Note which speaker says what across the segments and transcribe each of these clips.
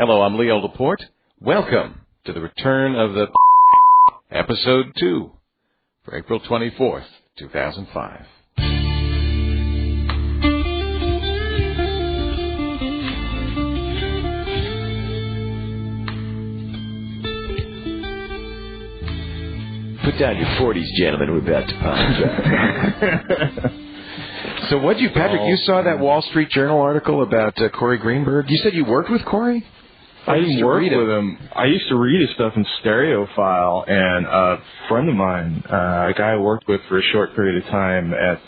Speaker 1: Hello, I'm Leo Laporte. Welcome to the return of the episode 2 for April 24th, 2005.
Speaker 2: Put down your 40s, gentlemen. We're about to podcast.
Speaker 1: So what you, Patrick, you saw that Wall Street Journal article about Corey Greenberg? You said you worked with Corey?
Speaker 3: I didn't work with him. I used to read his stuff in stereophile, and a friend of mine, a guy I worked with for a short period of time at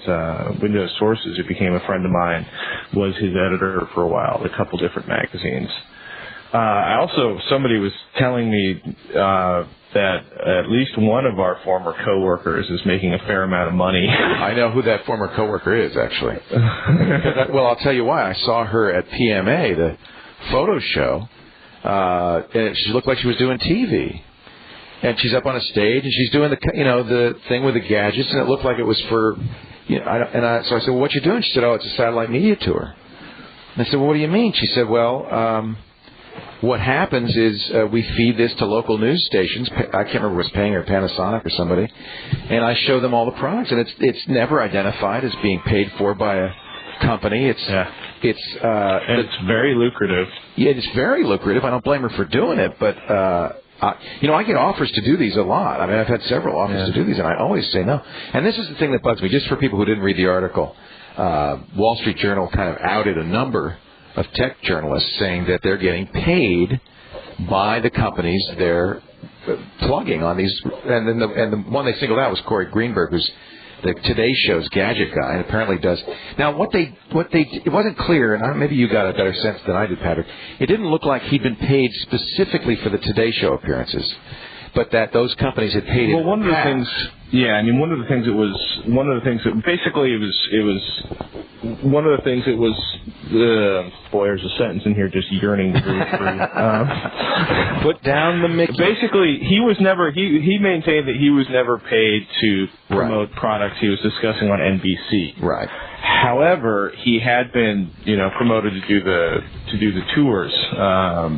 Speaker 3: Windows Sources, who became a friend of mine, was his editor for a while, a couple different magazines. Somebody was telling me that at least one of our former coworkers is making a fair amount of money.
Speaker 1: I know who that former coworker is, actually. Well, I'll tell you why. I saw her at PMA, the photo show, and she looked like she was doing TV. And she's up on a stage, and she's doing the thing with the gadgets, and it looked like it was for, so I said, well, what you doing? She said, oh, it's a satellite media tour. And I said, well, what do you mean? She said, well, what happens is we feed this to local news stations. I can't remember if it was Pang or Panasonic or somebody, and I show them all the products, and it's never identified as being paid for by a company. It's
Speaker 3: very lucrative.
Speaker 1: Yeah, it's very lucrative. I don't blame her for doing it, but I get offers to do these a lot. I mean, I've had several offers to do these, and I always say no. And this is the thing that bugs me. Just for people who didn't read the article, Wall Street Journal kind of outed a number of tech journalists saying that they're getting paid by the companies they're plugging on these. And then the one they singled out was Corey Greenberg, who's the Today Show's gadget guy, and apparently does. Now, it wasn't clear, and maybe you got a better sense than I did, Patrick. It didn't look like he'd been paid specifically for the Today Show appearances, but that those companies had paid him.
Speaker 3: Well, one of the things boy, there's a sentence in here just yearning to read through.
Speaker 1: Put down the Mickey.
Speaker 3: Basically, he maintained that he was never paid to promote products he was discussing on NBC.
Speaker 1: Right.
Speaker 3: However, he had been, promoted to do the tours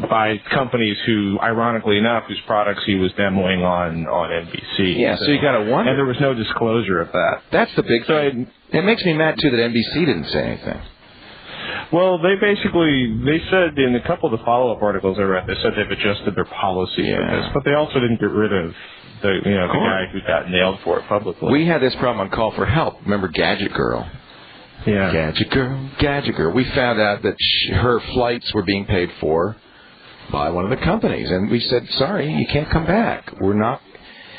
Speaker 3: by companies who, ironically enough, whose products he was demoing on NBC.
Speaker 1: Yeah, so you got to wonder.
Speaker 3: And there was no disclosure of that.
Speaker 1: That's the big thing. It makes me mad too that NBC didn't say anything.
Speaker 3: Well, they said in a couple of the follow-up articles I read, they said they've adjusted their policy for this, but they also didn't get rid of the guy who got nailed for it publicly.
Speaker 1: We had this problem on Call for Help. Remember Gadget Girl?
Speaker 3: Yeah.
Speaker 1: Gadget Girl. We found out that her flights were being paid for by one of the companies, and we said, sorry, you can't come back. We're not.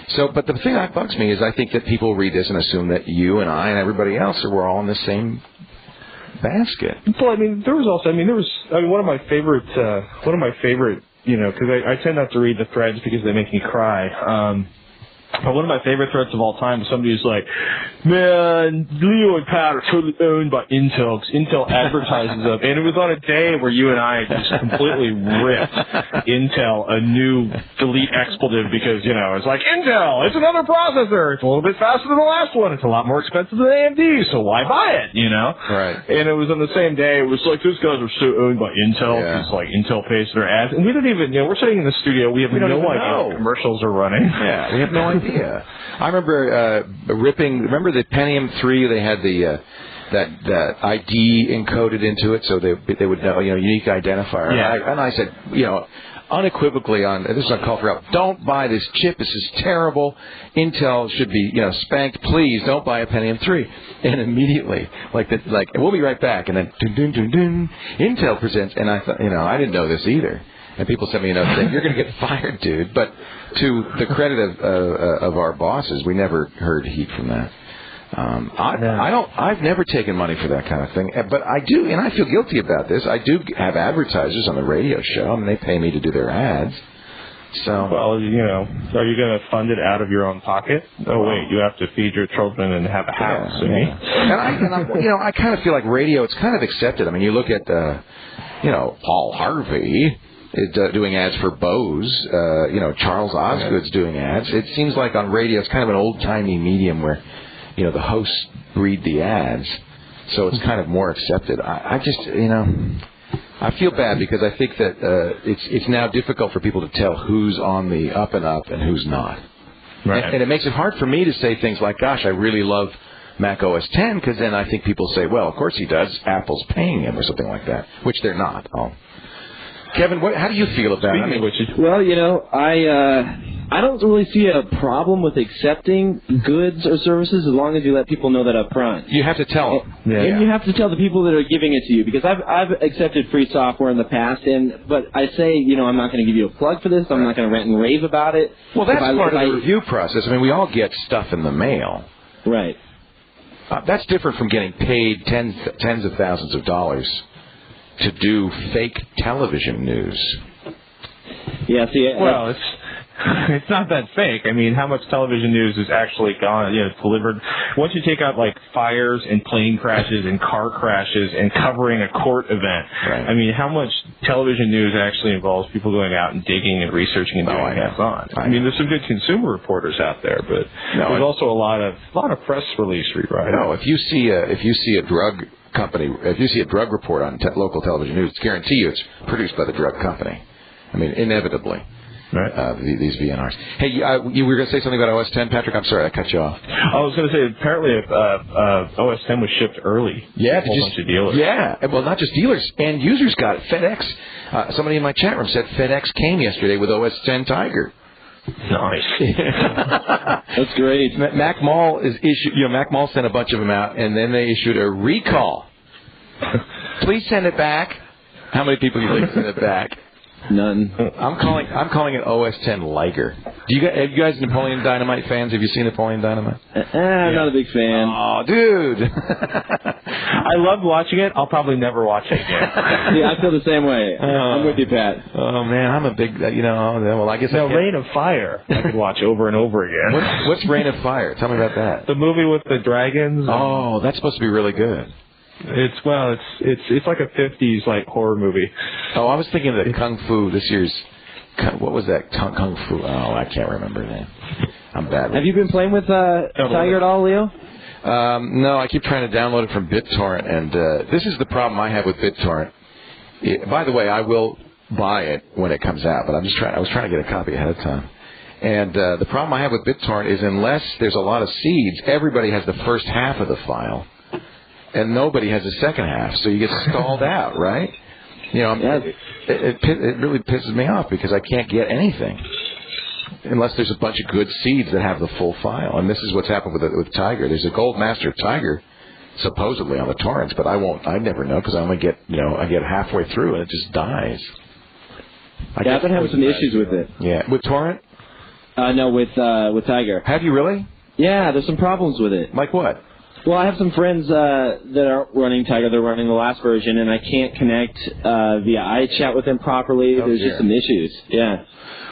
Speaker 1: So, but the thing that bugs me is I think that people read this and assume that you and I and everybody else we're all in the same basket.
Speaker 3: Well, one of my favorite, because I tend not to read the threads because they make me cry. But one of my favorite threads of all time was somebody who's like, man, Leo and Pat are totally owned by Intel because Intel advertises them. And it was on a day where you and I just completely ripped Intel a new delete expletive because, it's like, Intel, it's another processor. It's a little bit faster than the last one. It's a lot more expensive than AMD, so why buy it,
Speaker 1: Right.
Speaker 3: And it was on the same day. It was like, those guys are so owned by Intel because, Intel pays for their ads. And we didn't even, we're sitting in the studio. We have no idea what commercials are running.
Speaker 1: Yeah, we have no idea. I remember remember the Pentium 3, they had that ID encoded into it so they would know, unique identifier.
Speaker 3: Yeah.
Speaker 1: And I said, unequivocally this is on Call for Help, don't buy this chip, this is terrible. Intel should be, spanked, please don't buy a Pentium 3. And immediately, we'll be right back, and then dun, dun, dun, dun, Intel presents, and I thought, I didn't know this either. And people sent me a note saying, you're going to get fired, dude. But to the credit of our bosses, we never heard heat from that. I've never taken money for that kind of thing. But I do, and I feel guilty about this. I do have advertisers on the radio show, and they pay me to do their ads. So,
Speaker 3: well, are you going to fund it out of your own pocket? Oh, wait, you have to feed your children and have a house.
Speaker 1: And I kind of feel like radio, it's kind of accepted. I mean, you look at, Paul Harvey doing ads for Bose, Charles Osgood's doing ads. It seems like on radio it's kind of an old-timey medium where, the hosts read the ads, so it's kind of more accepted. I I feel bad because I think that it's now difficult for people to tell who's on the up and up and who's not.
Speaker 3: Right.
Speaker 1: And it makes it hard for me to say things like, gosh, I really love Mac OS X, because then I think people say, well, of course he does. Apple's paying him or something like that, which they're not. Kevin, how do you feel about it?
Speaker 4: Well, I don't really see a problem with accepting goods or services as long as you let people know that up front.
Speaker 1: You have to tell them.
Speaker 4: And you have to tell the people that are giving it to you, because I've accepted free software in the past, but I say, I'm not going to give you a plug for this. I'm not going to rant and rave about it.
Speaker 1: Well, that's part of the review process. I mean, we all get stuff in the mail.
Speaker 4: Right.
Speaker 1: That's different from getting paid tens of thousands of dollars to do fake television news.
Speaker 4: Yeah, see,
Speaker 3: it's not that fake. I mean, how much television news is actually gone, delivered? Once you take out like fires and plane crashes and car crashes and covering a court event, right. I mean, how much television news actually involves people going out and digging and researching and doing hands-on? I mean, there's some good consumer reporters out there, but there's also a lot of press release rewriting.
Speaker 1: No, if you see a drug company, if you see a drug report on local television news, I guarantee you it's produced by the drug company. I mean, inevitably. Right. These VNRs. Hey, you were going to say something about OS X, Patrick? I'm sorry, I cut you off.
Speaker 3: I was going to say, apparently OS X was shipped early.
Speaker 1: Yeah,
Speaker 3: a whole bunch of dealers.
Speaker 1: Yeah, well, not just dealers, and users got it. FedEx. Somebody in my chat room said FedEx came yesterday with OS X Tiger.
Speaker 3: Nice.
Speaker 4: That's great.
Speaker 1: Mac Mall is issued. Mac Mall sent a bunch of them out, and then they issued a recall. Please send it back. How many people do you think sent it back?
Speaker 4: None.
Speaker 1: I'm calling it OS X Liger. Are you guys Napoleon Dynamite fans? Have you seen Napoleon Dynamite?
Speaker 4: I'm not a big fan.
Speaker 1: Oh, dude.
Speaker 3: I loved watching it. I'll probably never watch it again.
Speaker 4: Yeah, I feel the same way. I'm with you, Pat.
Speaker 1: Oh, man, I'm a big, well, I guess...
Speaker 3: No, Reign of Fire I could watch over and over again.
Speaker 1: What's Reign of Fire? Tell me about that.
Speaker 3: The movie with the dragons.
Speaker 1: Oh, that's supposed to be really good.
Speaker 3: It's like a 50s like horror movie.
Speaker 1: Oh, I was thinking of the Kung Fu this year's. What was that Kung Fu? Oh, I can't remember that. I'm bad.
Speaker 4: Have you been playing with Tiger at all, Leo?
Speaker 1: No, I keep trying to download it from BitTorrent, and this is the problem I have with BitTorrent. By the way, I will buy it when it comes out, but I was trying to get a copy ahead of time. And the problem I have with BitTorrent is unless there's a lot of seeds, everybody has the first half of the file. And nobody has the second half, so you get stalled out, right? It really pisses me off because I can't get anything unless there's a bunch of good seeds that have the full file. And this is what's happened with Tiger. There's a Gold Master Tiger supposedly on the torrents, but I never know because I only get I get halfway through and it just dies.
Speaker 4: I've been having some issues with it.
Speaker 1: Yeah, with torrent?
Speaker 4: No, with Tiger.
Speaker 1: Have you really?
Speaker 4: Yeah, there's some problems with it.
Speaker 1: Like what?
Speaker 4: Well, I have some friends that are running Tiger. They're running the last version, and I can't connect via iChat with them properly. There's just some issues. Yeah.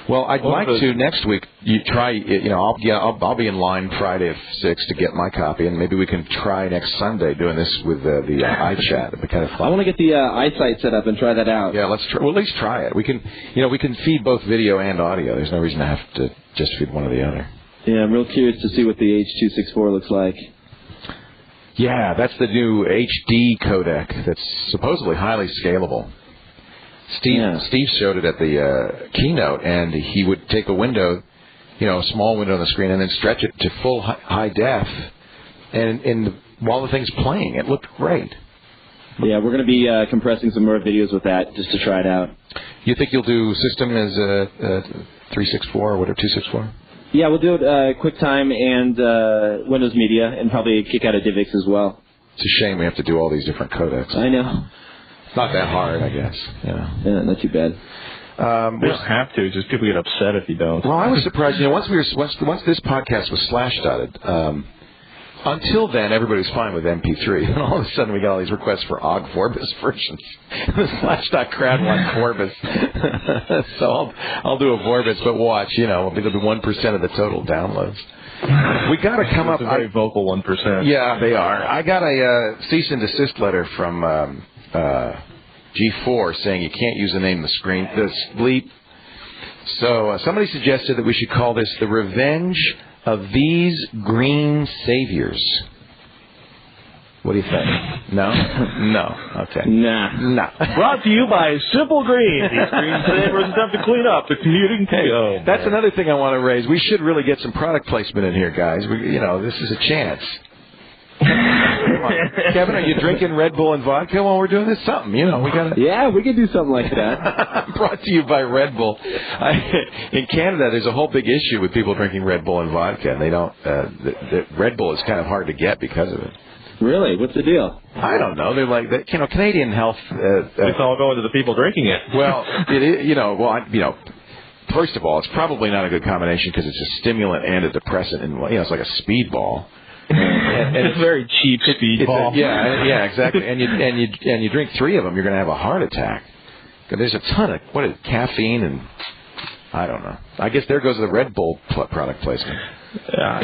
Speaker 1: Well, I'd like to next week. You try. I'll be in line Friday at 6 to get my copy, and maybe we can try next Sunday doing this with the iChat. It'd be kind of fun.
Speaker 4: I want to get the iSight set up and try that out.
Speaker 1: Yeah, let's try. Well, at least try it. We can. We can feed both video and audio. There's no reason to have to just feed one or the other.
Speaker 4: Yeah, I'm real curious to see what the H.264 looks like.
Speaker 1: Yeah, that's the new HD codec that's supposedly highly scalable. Steve showed it at the keynote, and he would take a window, a small window on the screen, and then stretch it to full high def, and while the thing's playing, it looked great.
Speaker 4: Yeah, we're going to be compressing some more videos with that just to try it out.
Speaker 1: You think you'll do system as 364 or whatever, 264?
Speaker 4: Yeah, we'll do it QuickTime and Windows Media, and probably kick out a DivX as well.
Speaker 1: It's a shame we have to do all these different codecs.
Speaker 4: I know.
Speaker 1: It's not that hard, I guess.
Speaker 4: Yeah, not too bad.
Speaker 3: We don't have to. Just people get upset if you don't.
Speaker 1: Well, I was surprised. Once this podcast was slash-dotted, until then, everybody was fine with MP3. And all of a sudden, we got all these requests for OGG Vorbis versions. The Slashdot crowd wants Vorbis. So I'll do a Vorbis, but watch, it'll be 1% of the total downloads. We got to come up.
Speaker 3: It's a very vocal 1%.
Speaker 1: Yeah, they are. I got a cease and desist letter from G4 saying you can't use the name of the bleep. So somebody suggested that we should call this the Revenge of These Green Saviors. What do you think? No? No. Okay.
Speaker 4: Nah.
Speaker 3: Brought to you by Simple Green. These green savers have to clean up the commuting
Speaker 1: Hey, that's another thing I want to raise. We should really get some product placement in here, guys. This is a chance. Kevin, are you drinking Red Bull and vodka while we're doing this? Something, we got to...
Speaker 4: Yeah, we could do something like that.
Speaker 1: Brought to you by Red Bull. In Canada, there's a whole big issue with people drinking Red Bull and vodka, and they don't... Red Bull is kind of hard to get because of it.
Speaker 4: Really? What's the deal?
Speaker 1: I don't know. They're like, Canadian health...
Speaker 3: it's all going to the people drinking it.
Speaker 1: Well, it is, first of all, it's probably not a good combination because it's a stimulant and a depressant, and it's like a speedball. And
Speaker 3: it's a very cheap speedball.
Speaker 1: Yeah, exactly. And you drink 3 of them, you're going to have a heart attack. There's a ton of caffeine, and I don't know. I guess there goes the Red Bull product placement.
Speaker 3: I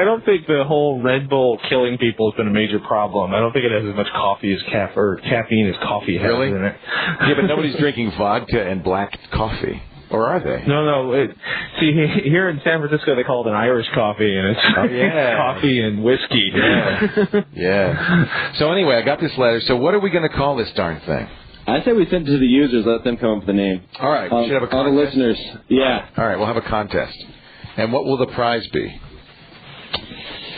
Speaker 3: don't think the whole Red Bull killing people has been a major problem. I don't think it has as much caffeine as coffee has in it.
Speaker 1: Yeah, but nobody's drinking vodka and black coffee. Or are they?
Speaker 3: No. See, here in San Francisco, they call it an Irish coffee, and it's coffee and whiskey.
Speaker 1: Yeah. So anyway, I got this letter. So what are we going to call this darn thing?
Speaker 4: I say we send it to the users, let them come up with a name.
Speaker 1: All right, we should have a contest.
Speaker 4: All the listeners, yeah.
Speaker 1: All right, we'll have a contest. And what will the prize be?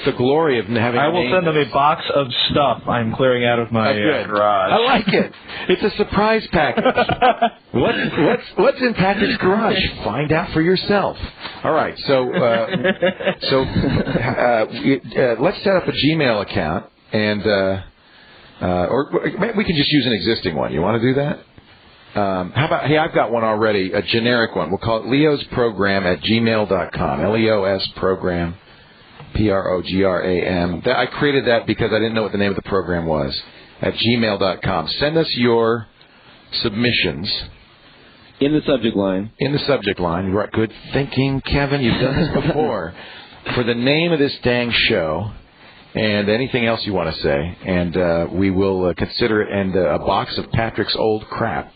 Speaker 1: The glory of having.
Speaker 3: I will send them a box of stuff I'm clearing out of my garage.
Speaker 1: I like it. It's a surprise package. What's in Patrick's garage? Find out for yourself. All right, so let's set up a Gmail account, and or we can just use an existing one. You want to do that? How about, I've got one already, a generic one. We'll call it leosprogram@gmail.com. LEOS program. PROGRAM. I created that because I didn't know what the name of the program was. At gmail.com. Send us your submissions.
Speaker 4: In the subject line.
Speaker 1: In the subject line. Right. Good thinking, Kevin. You've done this before. For the name of this dang show and anything else you want to say. And we will consider it. And a box of Patrick's old crap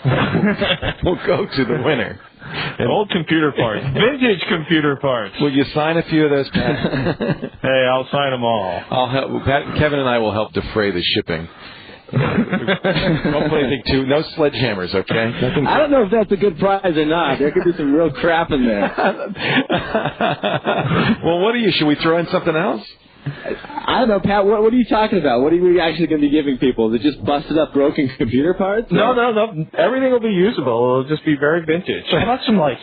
Speaker 1: will go to the winner.
Speaker 3: Old computer parts. Vintage computer parts.
Speaker 1: Will you sign a few of those, Pat?
Speaker 3: Hey, I'll sign them all.
Speaker 1: I'll help. Kevin and I will help defray the shipping. Don't put anything too. No sledgehammers, okay?
Speaker 4: I don't know if that's a good prize or not. There could be some real crap in there.
Speaker 1: Well, what are you? Should we throw in something else?
Speaker 4: I don't know, Pat. What are you talking about? What are we actually going to be giving people? Is it just busted up, broken computer parts?
Speaker 3: No. Everything will be usable. It'll just be very vintage. How about some nice,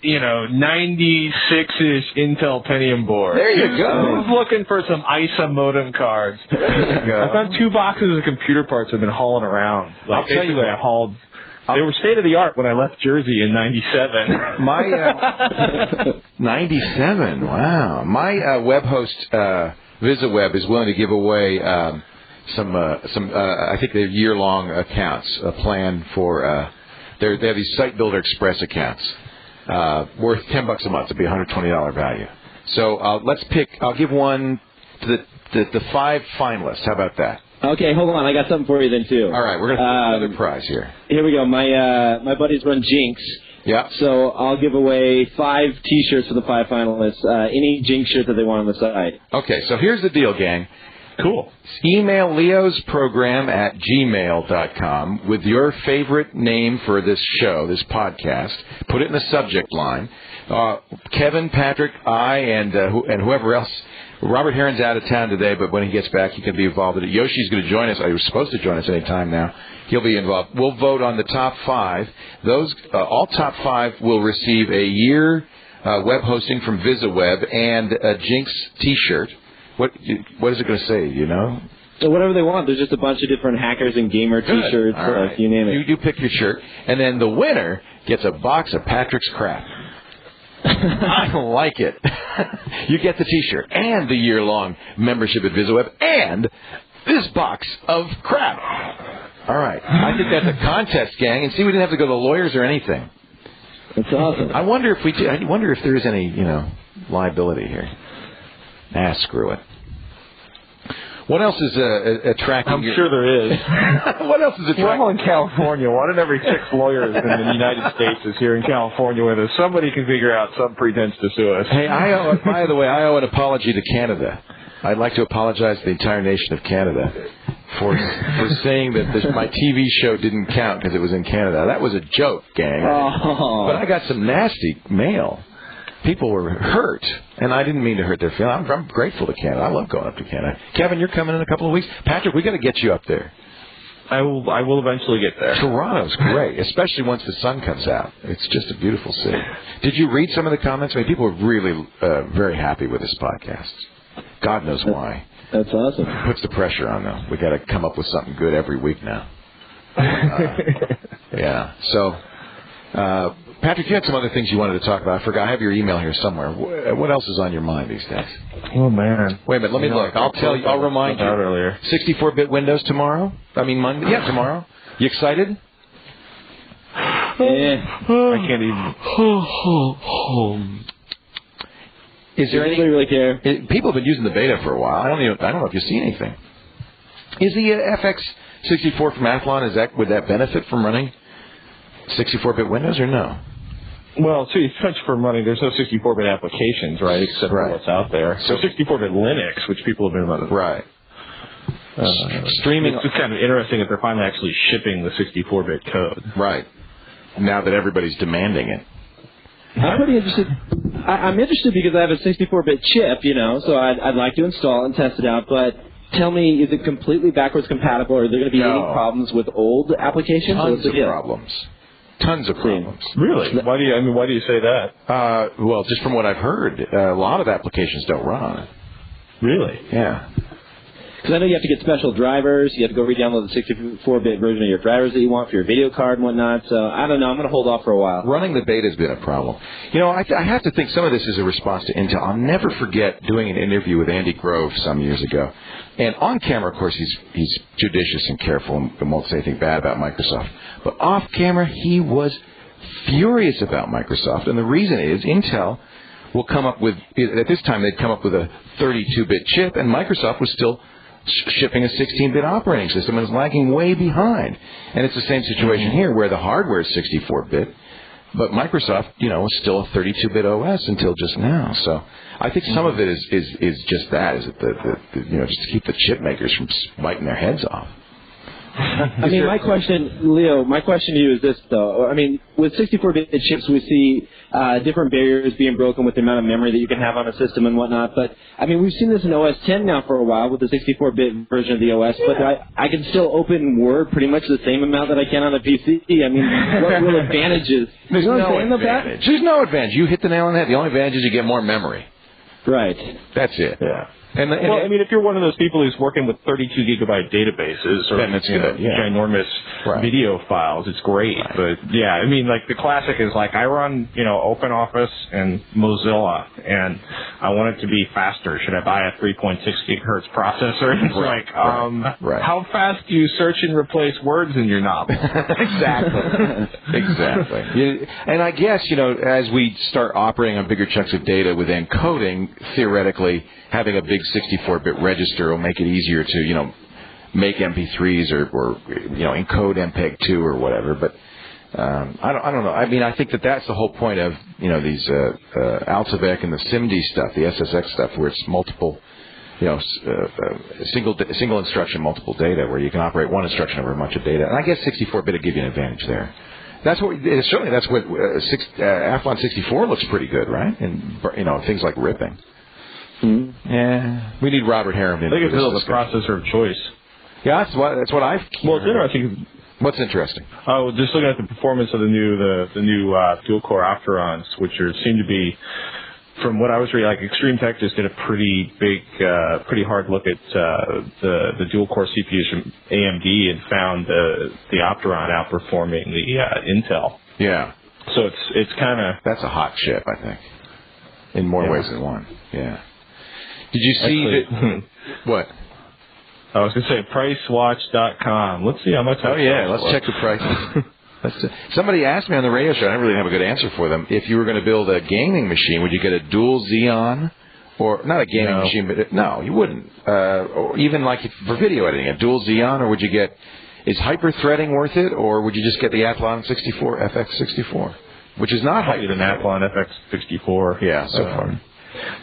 Speaker 3: 96-ish Intel Pentium board?
Speaker 1: There you go.
Speaker 3: Who's looking for some ISA modem cards? There you go. I found 2 boxes of computer parts I've been hauling around.
Speaker 1: I'll tell you what.
Speaker 3: I hauled. They were state of the art when I left Jersey in '97.
Speaker 1: 97. Wow. My web host VisiWeb is willing to give away some. I think they're year-long accounts. A plan for they have these Site Builder Express accounts worth $10 a month. It'd be $120 value. So let's pick. I'll give one to the 5 finalists. How about that?
Speaker 4: Okay, hold on. I got something for you then, too.
Speaker 1: All right, we're going to have another prize here.
Speaker 4: Here we go. My buddies run Jinx.
Speaker 1: Yeah.
Speaker 4: So I'll give away 5 T-shirts for the 5 finalists, any Jinx shirt that they want on the site.
Speaker 1: Okay, so here's the deal, gang.
Speaker 3: Cool.
Speaker 1: Email leosprogram@gmail.com with your favorite name for this show, this podcast. Put it in the subject line. Kevin, Patrick, I, and whoever else. Robert Heron's out of town today, but when he gets back, he can be involved in it. Yoshi's going to join us. He was supposed to join us any time now. He'll be involved. We'll vote on the top 5. Those all top 5 will receive a year web hosting from VisiWeb and a Jinx T-shirt. What is it going to say? You know?
Speaker 4: So whatever they want. There's just a bunch of different hackers and gamer T-shirts.
Speaker 1: Right.
Speaker 4: You name it.
Speaker 1: You pick your shirt, and then the winner gets a box of Patrick's crap. I like it. You get the T-shirt and the year-long membership at VisiWeb and this box of crap. All right. I think that's a contest, gang. And see, we didn't have to go to the lawyers or anything.
Speaker 4: That's awesome.
Speaker 1: I wonder if there is any, liability here. Screw it. What else is attracting?
Speaker 3: I'm sure there is.
Speaker 1: What else is attracting?
Speaker 3: We're all in California. 1 in every 6 lawyers in the United States is here in California with us. Somebody can figure out some pretense to sue us.
Speaker 1: Hey, by the way, I owe an apology to Canada. I'd like to apologize to the entire nation of Canada for saying that my TV show didn't count because it was in Canada. That was a joke, gang.
Speaker 4: Oh.
Speaker 1: But I got some nasty mail. People were hurt, and I didn't mean to hurt their feelings. I'm grateful to Canada. I love going up to Canada. Kevin, you're coming in a couple of weeks. Patrick, we got to get you up there.
Speaker 3: I will eventually get there.
Speaker 1: Toronto's great, especially once the sun comes out. It's just a beautiful city. Did you read some of the comments? I mean, people are really very happy with this podcast. God knows why.
Speaker 4: That's awesome.
Speaker 1: Puts the pressure on, though. We got to come up with something good every week now. Yeah. So, Patrick, you had some other things you wanted to talk about. I forgot. I have your email here somewhere. What else is on your mind these days?
Speaker 3: Oh, man.
Speaker 1: Wait a minute. Let me look. I'll tell you. I'll remind you.
Speaker 3: Earlier.
Speaker 1: 64-bit Windows tomorrow? I mean, Monday? Yeah, tomorrow. You excited?
Speaker 4: Yeah.
Speaker 3: I can't even.
Speaker 1: Is there
Speaker 4: anybody really care?
Speaker 1: People have been using the beta for a while. I don't know if you see anything. Is the FX64 from Athlon, would that benefit from running 64-bit Windows or no?
Speaker 3: Well, see, especially for money, there's no 64-bit applications, right, except for what's out there. So 64-bit Linux, which people have been running.
Speaker 1: Right. Streaming.
Speaker 3: It's kind of interesting that they're finally actually shipping the 64-bit code.
Speaker 1: Right. Now that everybody's demanding it.
Speaker 4: I'm pretty interested. I'm interested because I have a 64-bit chip, so I'd like to install it and test it out. But tell me, is it completely backwards compatible? Or are there going to be any problems with old applications?
Speaker 1: Tons of problems. Tons of problems.
Speaker 3: Really? Why do you say that?
Speaker 1: Well, just from what I've heard, a lot of applications don't run on it.
Speaker 3: Really?
Speaker 1: Yeah.
Speaker 4: Because I know you have to get special drivers. You have to go re-download the 64-bit version of your drivers that you want for your video card and whatnot. So, I don't know. I'm going to hold off for a while. Running
Speaker 1: the beta has been a problem. I have to think some of this is a response to Intel. I'll never forget doing an interview with Andy Grove some years ago. And on camera, of course, he's judicious and careful and won't say anything bad about Microsoft. But off camera, he was furious about Microsoft. And the reason is Intel will come up with, at this time, they'd come up with a 32-bit chip, and Microsoft was still shipping a 16-bit operating system and is lagging way behind. And it's the same situation here where the hardware is 64-bit, but Microsoft, is still a 32-bit OS until just now. So I think some of it is just that, is it just to keep the chip makers from biting their heads off.
Speaker 4: I mean, my question to you is this, though. I mean, with 64-bit chips, we see different barriers being broken with the amount of memory that you can have on a system and whatnot. But, I mean, we've seen this in OS 10 now for a while with the 64-bit version of the OS, but I can still open Word pretty much the same amount that I can on a PC. I mean, what real advantages?
Speaker 1: There's no advantage. There's no advantage. You hit the nail on the head. The only advantage is you get more memory.
Speaker 4: Right.
Speaker 1: That's it.
Speaker 3: Yeah. If you're one of those people who's working with 32 gigabyte databases or ginormous video files, it's great. Right. But the classic is I run OpenOffice and Mozilla, and I want it to be faster. Should I buy a 3.6 gigahertz processor? It's how fast do you search and replace words in your novel?
Speaker 1: Exactly. And I guess as we start operating on bigger chunks of data with encoding, theoretically, having a big 64-bit register will make it easier to, make MP3s or encode MPEG-2 or whatever. But I don't know. I mean, I think that's the whole point of, these Altivec and the SIMD stuff, the SSX stuff, where it's multiple, single instruction, multiple data, where you can operate one instruction over a bunch of data. And I guess 64-bit will give you an advantage there. That's what Athlon 64 looks pretty good, right? And things like ripping. Mm-hmm. Yeah, we need Robert Harriman.
Speaker 3: I think it's still the processor of choice.
Speaker 1: Yeah, that's what I've.
Speaker 3: Well, it's interesting.
Speaker 1: What's interesting?
Speaker 3: Oh, just looking at the performance of the new dual core Opterons, which seem to be, from what I was reading, Extreme Tech just did a pretty hard look at the dual core CPUs from AMD and found the Opteron outperforming the Intel.
Speaker 1: Yeah.
Speaker 3: So it's kind of,
Speaker 1: that's a hot chip, I think, in more ways than one. Yeah. Did you see what?
Speaker 3: I was going to say pricewatch.com. Let's see how much.
Speaker 1: Oh, yeah. Let's check the prices. Somebody asked me on the radio show, I didn't really have a good answer for them, if you were going to build a gaming machine, would you get a dual Xeon? Or not a gaming machine, but no, you wouldn't. Or even for video editing, a dual Xeon, or would you get, is hyper-threading worth it, or would you just get the Athlon 64, FX64? Which is not
Speaker 3: an Athlon FX64.
Speaker 1: Yeah, so far.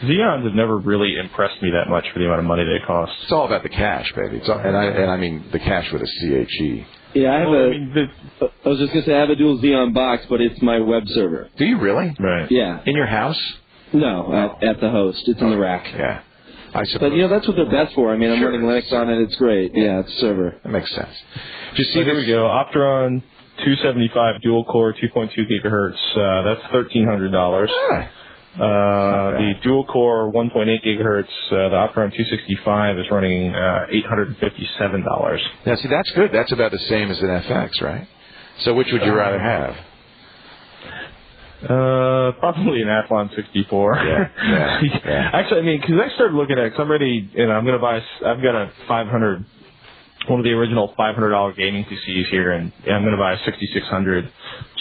Speaker 3: Xeons have never really impressed me that much for the amount of money they cost.
Speaker 1: It's all about the cache, baby. And I mean the cache with a CHE.
Speaker 4: Yeah, I was just gonna say I have a dual Xeon box, but it's my web server.
Speaker 1: Do you really?
Speaker 3: Right.
Speaker 4: Yeah.
Speaker 1: In your house?
Speaker 4: No, at the host. It's in the rack.
Speaker 1: Yeah. I suppose.
Speaker 4: But that's what they're best for. I mean, I'm running Linux on it. It's great. Yeah, it's server.
Speaker 1: That makes sense. Just
Speaker 3: see, here we go. Opteron 275 dual core 2.2 gigahertz. That's $1,300. The dual core 1.8 gigahertz, the Opteron 265 is running $857.
Speaker 1: Now, see, that's good. That's about the same as an FX, right? So which would you rather have?
Speaker 3: Probably an Athlon 64.
Speaker 1: Yeah.
Speaker 3: Actually, I mean, because I started looking at it, because I'm ready, I'm going to buy, I've got a one of the original $500 gaming PCs here, and I'm going to buy a 6600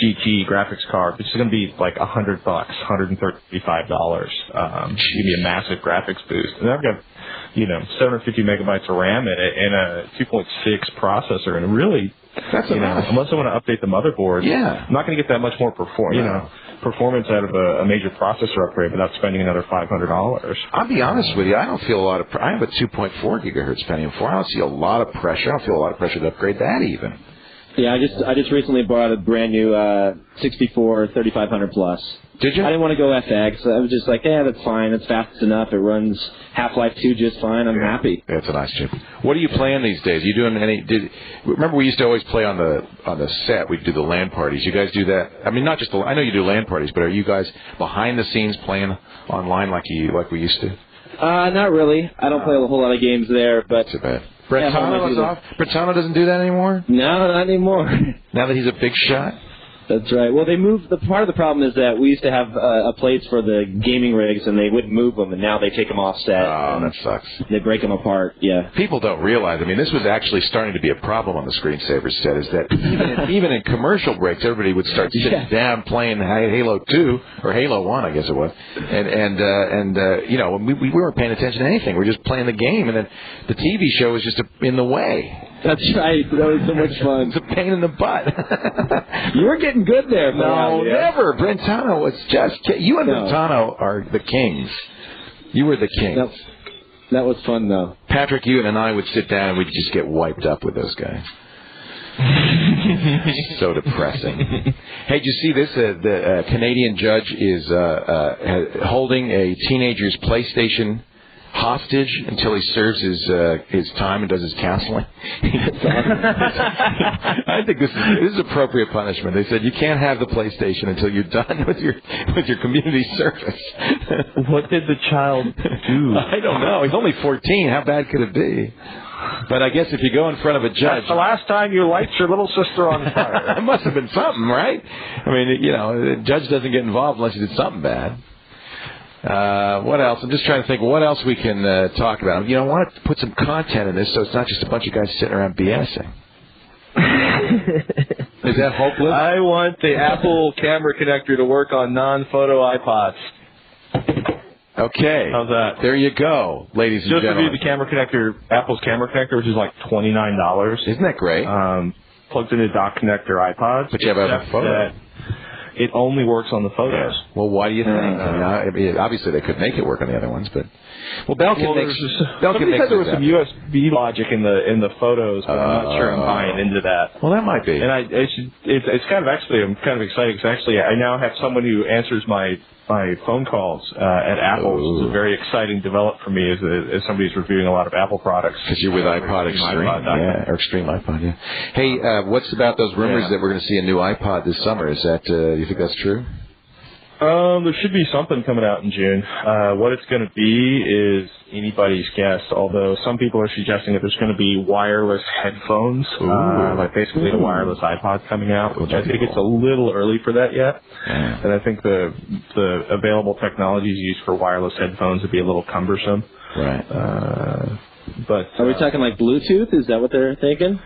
Speaker 3: GT graphics card, which is going to be like $100, $135. Give me a massive graphics boost. And I've got, 750 megabytes of RAM in it and a 2.6 processor, and really,
Speaker 1: that's enough.
Speaker 3: Unless I want to update the motherboard, I'm not going to get that much more performance out of a major processor upgrade without spending another $500.
Speaker 1: I'll be honest with you, I don't feel a lot of. I have a 2.4 gigahertz Pentium 4. I don't see a lot of pressure. I don't feel a lot of pressure to upgrade that even.
Speaker 4: Yeah, I just recently bought a brand new 64 3500 plus.
Speaker 1: Did you?
Speaker 4: I didn't want to go FX. I was just like, that's fine. It's fast enough. It runs Half-Life 2 just fine. I'm happy.
Speaker 1: That's a nice chip. What are you playing these days? You doing any? Remember we used to always play on the set. We'd do the LAN parties. You guys do that? I mean, not just I know you do LAN parties, but are you guys behind the scenes playing online like we used to?
Speaker 4: Not really. I don't play a whole lot of games there, but.
Speaker 1: Too bad. Brentano is off. Brentano doesn't do that anymore?
Speaker 4: No, not anymore.
Speaker 1: Now that he's a big shot?
Speaker 4: That's right. Well, they moved. Part of the problem is that we used to have plates for the gaming rigs, and they wouldn't move them, and now they take them off set.
Speaker 1: Oh, that sucks.
Speaker 4: They break them apart. Yeah.
Speaker 1: People don't realize. I mean, this was actually starting to be a problem on the Screensaver set. Is that even in commercial breaks, everybody would start sitting down playing Halo 2 or Halo 1, I guess it was, and we weren't paying attention to anything. We were just playing the game, and then the TV show was just in the way.
Speaker 4: That's right. That was so much fun.
Speaker 1: It's a pain in the butt.
Speaker 4: You were getting good there.
Speaker 1: No, never. Brentano was just... You and Brentano are the kings. You were the king.
Speaker 4: That was fun, though.
Speaker 1: Patrick, you and I would sit down and we'd just get wiped up with those guys. So depressing. Hey, did you see this? The Canadian judge is holding a teenager's PlayStation hostage until he serves his time and does his counseling. I think this is appropriate punishment. They said you can't have the PlayStation until you're done with your community service.
Speaker 3: What did the child do?
Speaker 1: I don't know. He's only 14. How bad could it be? But I guess if you go in front of a judge...
Speaker 3: That's the last time you light your little sister on fire.
Speaker 1: It must have been something, right? I mean, the judge doesn't get involved unless he did something bad. What else? I'm just trying to think what else we can talk about. I want to put some content in this so it's not just a bunch of guys sitting around BSing. Is that hopeless?
Speaker 3: I want the Apple camera connector to work on non-photo iPods.
Speaker 1: Okay.
Speaker 3: How's that?
Speaker 1: There you go, ladies and gentlemen.
Speaker 3: Just to do the camera connector, Apple's camera connector, which is like $29.
Speaker 1: Isn't that great?
Speaker 3: Plugs into dock connector iPods.
Speaker 1: But you have a photo.
Speaker 3: It only works on the photos.
Speaker 1: Well, why do you think? Obviously, they could make it work on the other ones, but Bell can make.
Speaker 3: Somebody said there was some USB logic in the photos, but I'm not sure I'm buying into that.
Speaker 1: Well, that might be.
Speaker 3: And it's kind of I'm kind of excited because actually I now have someone who answers my phone calls at Apple. This is a very exciting development for me as somebody who's reviewing a lot of Apple products.
Speaker 1: Because you're with iPod Extreme, or Extreme iPod, yeah. Hey, what's about those rumors that we're going to see a new iPod this summer? Is that, do you think that's true?
Speaker 3: There should be something coming out in June. What it's going to be is anybody's guess, although some people are suggesting that there's going to be wireless headphones, like basically a wireless iPod coming out, which I think it's a little early for that yet. Yeah. And I think the available technologies used for wireless headphones would be a little cumbersome.
Speaker 1: Right.
Speaker 3: But
Speaker 4: are we talking like Bluetooth? Is that what they're thinking?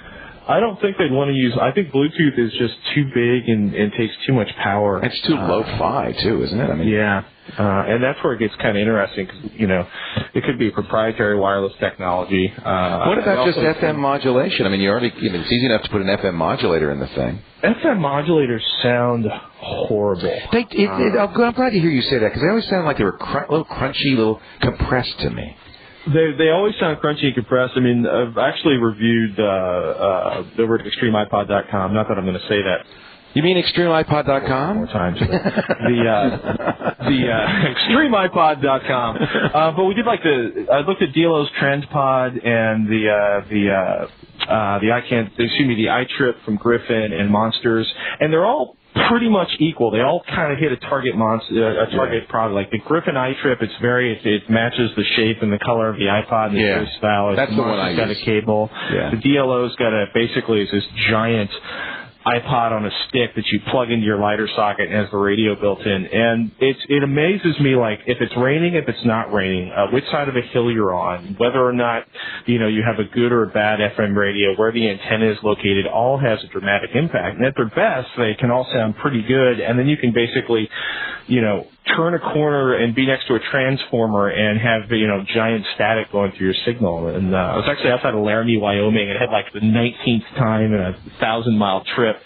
Speaker 3: I don't think they'd want to use... I think Bluetooth is just too big and takes too much power.
Speaker 1: It's too lo-fi, too, isn't it? I mean,
Speaker 3: yeah. And that's where it gets kind of interesting because, it could be proprietary wireless technology.
Speaker 1: What about just FM modulation? I mean, it's easy enough to put an FM modulator in the thing.
Speaker 3: FM modulators sound horrible.
Speaker 1: I'm glad to hear you say that because they always sound like they were a little crunchy, a little compressed to me.
Speaker 3: They always sound crunchy and compressed. I mean, I've actually reviewed over at ExtremeIPod.com. Not that I'm going to say that.
Speaker 1: You mean ExtremeIPod.com?
Speaker 3: More times. ExtremeIPod.com. But we did I looked at Delo's TrendPod and the iTrip from Griffin and Monsters, and they're all pretty much equal. They all kind of hit a target product. Like the Griffin iTrip, it matches the shape and the color of the iPod and the very stylish.
Speaker 1: That's the one I use.
Speaker 3: Got a cable. Yeah. The DLO's got basically it's this giant iPod on a stick that you plug into your lighter socket and has the radio built in. And it amazes me, like, if it's raining, if it's not raining, which side of a hill you're on, whether or not, you have a good or a bad FM radio, where the antenna is located, all has a dramatic impact. And at their best, they can all sound pretty good. And then you can basically, turn a corner and be next to a transformer and have, giant static going through your signal. And I was actually outside of Laramie, Wyoming, and it had like the 19th time in a 1,000-mile trip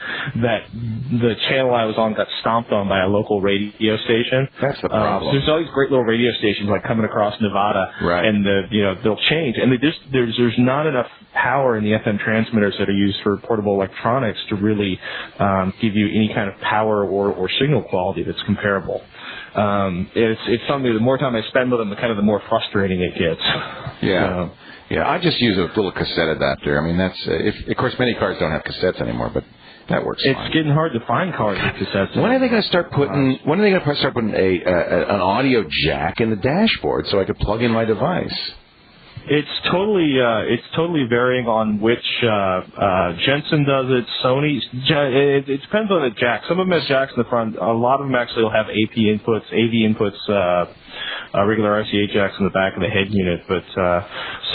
Speaker 3: that the channel I was on got stomped on by a local radio station.
Speaker 1: That's the problem.
Speaker 3: So there's all these great little radio stations like coming across Nevada,
Speaker 1: right.
Speaker 3: And they'll change. And there's not enough power in the FM transmitters that are used for portable electronics to really give you any kind of power or signal quality that's comparable. It's something. The more time I spend with them, the more frustrating it gets.
Speaker 1: Yeah. Yeah, I just use a little cassette adapter. I mean, that's of course many cars don't have cassettes anymore, but that works fine.
Speaker 3: It's getting hard to find cars with cassettes.
Speaker 1: When are they going to start putting? When are they going to start putting an audio jack in the dashboard so I could plug in my device?
Speaker 3: It's totally varying on which Jensen does it. Sony, it depends on the jack. Some of them have jacks in the front. A lot of them actually will have AP inputs, AV inputs, regular RCA jacks in the back of the head unit. But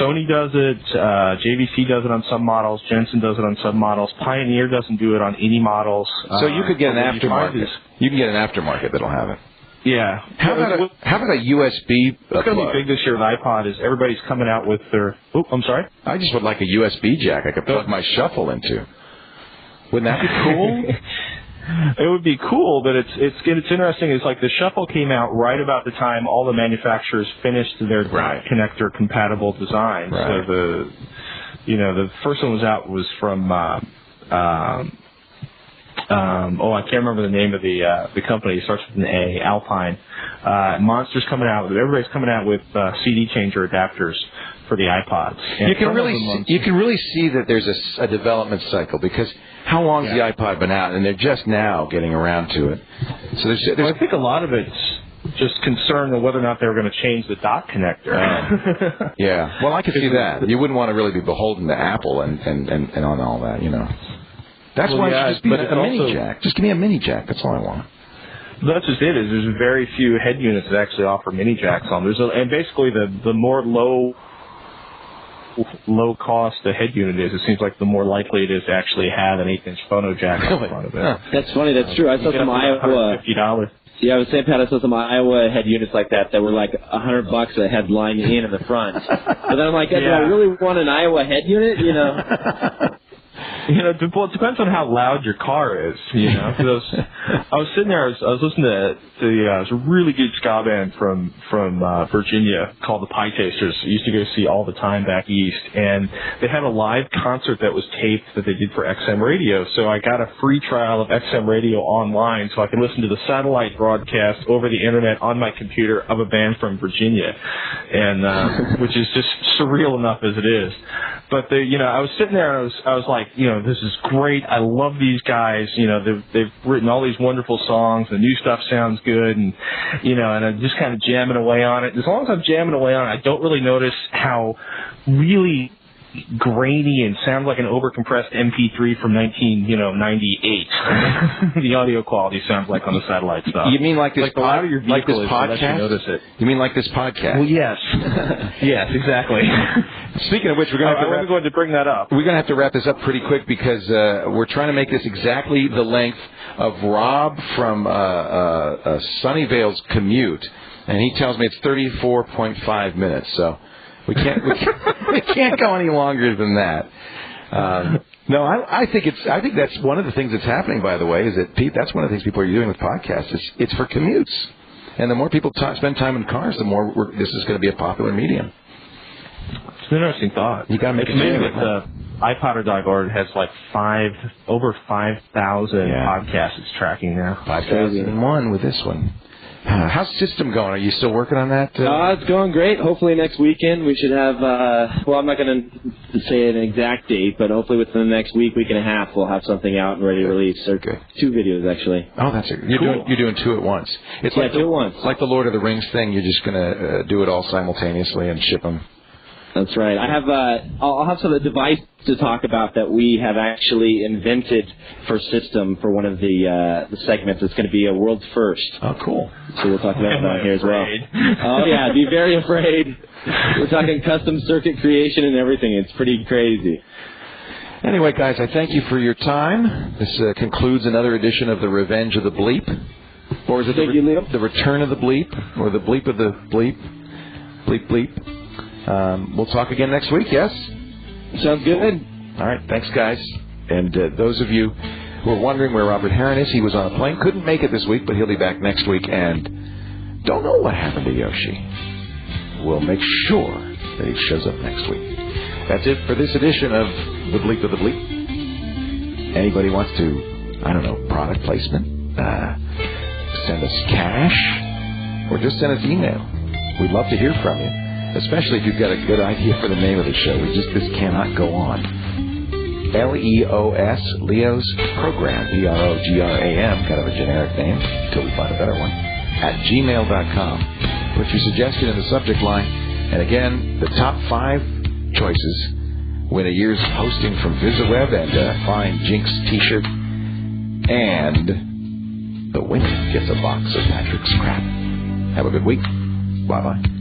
Speaker 3: Sony does it. JVC does it on some models. Jensen does it on some models. Pioneer doesn't do it on any models.
Speaker 1: So you could get an aftermarket. You can get an aftermarket that'll have it.
Speaker 3: Yeah.
Speaker 1: How about a USB?
Speaker 3: What's going to be big this year with iPod is everybody's coming out with their. Oh, I'm sorry.
Speaker 1: I just would like a USB jack I could plug my shuffle into. Wouldn't that be cool?
Speaker 3: It would be cool, but it's interesting. It's like the shuffle came out right about the time all the manufacturers finished their connector compatible design.
Speaker 1: Right.
Speaker 3: So the first one was from. I can't remember the name of the company. It starts with an A, Alpine. Monster's coming out. Everybody's coming out with CD changer adapters for the iPods. And
Speaker 1: you can really see that there's a development cycle because how long's the iPod been out, and they're just now getting around to it. So there's
Speaker 3: I think a lot of it's just concern of whether or not they were going to change the dock connector.
Speaker 1: Yeah. Well, I can see that. You wouldn't want to really be beholden to Apple and on all that, That's why it should just be a mini jack. Just give me a mini jack. That's all I want.
Speaker 3: That's just it. Is there's very few head units that actually offer mini jacks on. And basically the more low cost the head unit is, it seems like the more likely it is to actually have an 8-inch phono jack in front of it.
Speaker 4: Huh. That's funny. That's true. I saw some Iowa.
Speaker 3: $50.
Speaker 4: Yeah, I was saying, Pat, I saw some Iowa head units like that were like $100 that had line in the front. But then I'm like, do I really want an Iowa head unit?
Speaker 3: It depends on how loud your car is, I was sitting there, I was listening to a really good ska band from Virginia called the Pie Tasters. I used to go see all the time back east, and they had a live concert that was taped that they did for XM radio. So I got a free trial of XM radio online so I could listen to the satellite broadcast over the internet on my computer of a band from Virginia, and which is just surreal enough as it is. But I was sitting there and I was like, this is great. I love these guys. They've written all these wonderful songs. The new stuff sounds good, and and I'm just kind of jamming away on it. As long as I'm jamming away on it, I don't really notice how really grainy and sounds like an overcompressed MP3 from 98. The audio quality sounds like on the satellite stuff.
Speaker 1: You mean like this,
Speaker 3: like
Speaker 1: this
Speaker 3: podcast?
Speaker 1: podcast?
Speaker 3: Notice it.
Speaker 1: You mean like this podcast?
Speaker 3: Well, yes. Yes, exactly.
Speaker 1: Speaking of which, we're going to have to
Speaker 3: I was going to bring that up.
Speaker 1: We're going to have to wrap this up pretty quick because we're trying to make this exactly the length of Rob from Sunnyvale's commute, and he tells me it's 34.5 minutes. So we can't go any longer than that. No, I think that's one of the things that's happening. By the way, is that that's one of the things people are doing with podcasts. It's for commutes, and the more people spend time in cars, the more this is going to be a popular medium.
Speaker 3: It's an interesting thought.
Speaker 1: You got to make
Speaker 3: it that iPodder.org has like over 5,000 podcasts it's tracking now.
Speaker 1: 5,001 with this one. How's System going? Are you still working on that?
Speaker 4: It's going great. Hopefully next weekend we should have, well, I'm not going to say an exact date, but hopefully within the next week and a half, we'll have something out and ready to release. Or 2 videos, actually.
Speaker 1: Oh, that's it. You're doing 2 at once. It's like
Speaker 4: 2 at once.
Speaker 1: Like the Lord of the Rings thing. You're just going to do it all simultaneously and ship them.
Speaker 4: That's right. I have I'll have some of the device to talk about that we have actually invented for System for one of the segments. It's going to be a world's first.
Speaker 1: Oh, cool.
Speaker 4: So we'll talk about that here as well. Oh yeah, be very afraid. We're talking custom circuit creation and everything. It's pretty crazy.
Speaker 1: Anyway, guys, I thank you for your time. This concludes another edition of the Revenge of the Bleep, or is it the Return of the Bleep, or the Bleep of the Bleep? Bleep bleep. We'll talk again next week, yes?
Speaker 4: Sounds good.
Speaker 1: All right, thanks, guys. And those of you who are wondering where Robert Heron is, he was on a plane. Couldn't make it this week, but he'll be back next week. And don't know what happened to Yoshi. We'll make sure that he shows up next week. That's it for this edition of The Bleep of the Bleep. Anybody wants to, I don't know, product placement, send us cash, or just send us email. We'd love to hear from you. Especially if you've got a good idea for the name of the show. This cannot go on. LEOS, Leo's Program, PROGRAM, kind of a generic name, until we find a better one, at gmail.com. Put your suggestion in the subject line. And again, the top 5 choices win a year's hosting from VisiWeb and a fine Jinx t-shirt. And the winner gets a box of Patrick's crap. Have a good week. Bye-bye.